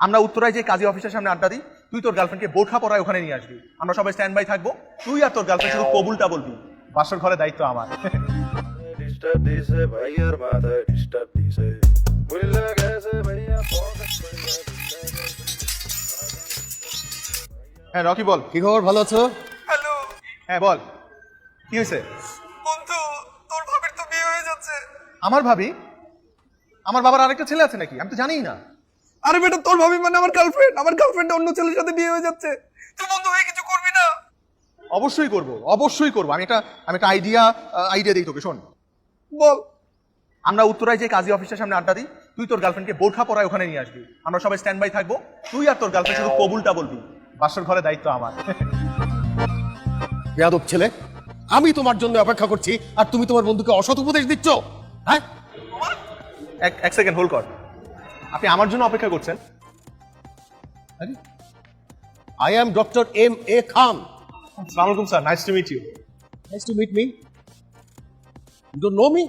আমরা উত্তরায় যে কাজী অফিসের সামনে আড্ডা দিই, তুই তোর গার্লফ্রেন্ডকে বোরখা পরায় ওখানে নিয়ে আসবি। আমরা সবাই স্ট্যান্ড বাই থাকবো, তুই আর তোর গার্লফ্রেন্ড শুধু কবুলটা বলবি। বাসর ঘরে দায়িত্ব আমার। Disturb dice, ভাইয়ার মাথায় disturb দিছে। ভুইলা গেছে ভাইয়া হ্যাঁ রকি বল। কি খবর, ভালো আছো? হ্যালো হ্যাঁ বল, কি হয়েছে? বন্ধু, তোর ভাবির তো বিয়ে হয়ে যাচ্ছে। আমার ভাবি? আমার বাবার আরেকটা ছেলে আছে নাকি? আমি তো জানিই না। আরে বেটা, তোর ভাবি মানে আমার গার্লফ্রেন্ড অন্য ছেলের সাথে বিয়ে হয়ে যাচ্ছে। তুই বন্ধু হয়ে কিছু করবি না? অবশ্যই করব, অবশ্যই করব। আমি একটা আইডিয়া দিই তোকে, শোন। বল। আমরা উত্তরায় যে কাজী অফিসের সামনে আড্ডা দিই, তুই তোর গার্লফ্রেন্ডকে বোরখা পরায় ওখানে নিয়ে আসবি। আমরা সবাই স্ট্যান্ড বাই থাকবো, তুই আর তোর গার্লফ্রেন্ড শুধু কবুলটা বলবি। বাসর ঘরে দায়িত্ব আমার। বেয়াদব ছেলে, আমি তোমার জন্য অপেক্ষা করছি আর তুমি তোমার বন্ধুকে অসৎ উপদেশ দিচ্ছ। হ্যাঁ, এক সেকেন্ড হোল্ড কর। আপনি আমার জন্য অপেক্ষা করছেন? I am doctor M.A. Khan. আসসালামু আলাইকুম sir, nice to meet you. Nice to meet me. You don't know me?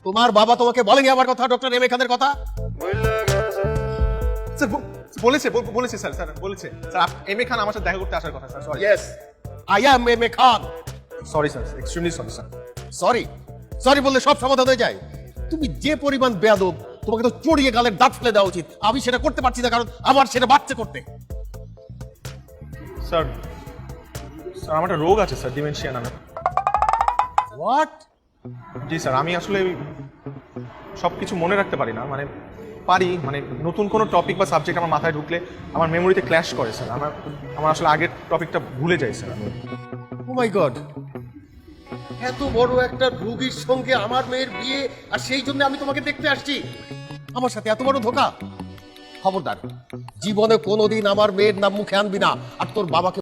তোমার বাবা তোমাকে বলেনি আমার কথা, ডক্টর M.A. খানের কথা? ভুইলা গেছে। স্যার বলেছে স্যার বলেছে। স্যার এম এ খান আমার সাথে দেখা করতে আসার কথা sir. Sorry. Yes, I am M.A. Khan. Sorry sir, extremely sorry sir. Sorry বললে সব সমাধান হয়ে যায়? তুমি যে পরিমাণ বেয়াদব, তোমাকে তো চড়িয়ে গালের দাঁত ফেলে দেওয়া উচিত। আমি সেটা করতে পারছি না কারণ আমার সেটা বাচ্চা করতে। স্যার আমার একটা রোগ আছে স্যার, ডিমেনশিয়া নামে। হোয়াট? জি স্যার, আমি আসলে সব কিছু মনে রাখতে পারি না। মানে নতুন কোনো টপিক বা সাবজেক্ট আমার মাথায় ঢুকলে আমার মেমোরিতে ক্ল্যাশ করে স্যার। আমার আসলে আগের টপিকটা ভুলে যাই স্যার। ও মাই গড, এত বড় একটা রোগীর সঙ্গে আমার মেয়ের বিয়ে, আর সেই জন্য আমি তোমাকে দেখতে আসছি? আমার সাথে এত বড় ধোঁকা! খবরদার, জীবনে কোনোদিন আমার মেয়ের নাম মুখে আনবি না। আর তোর বাবাকে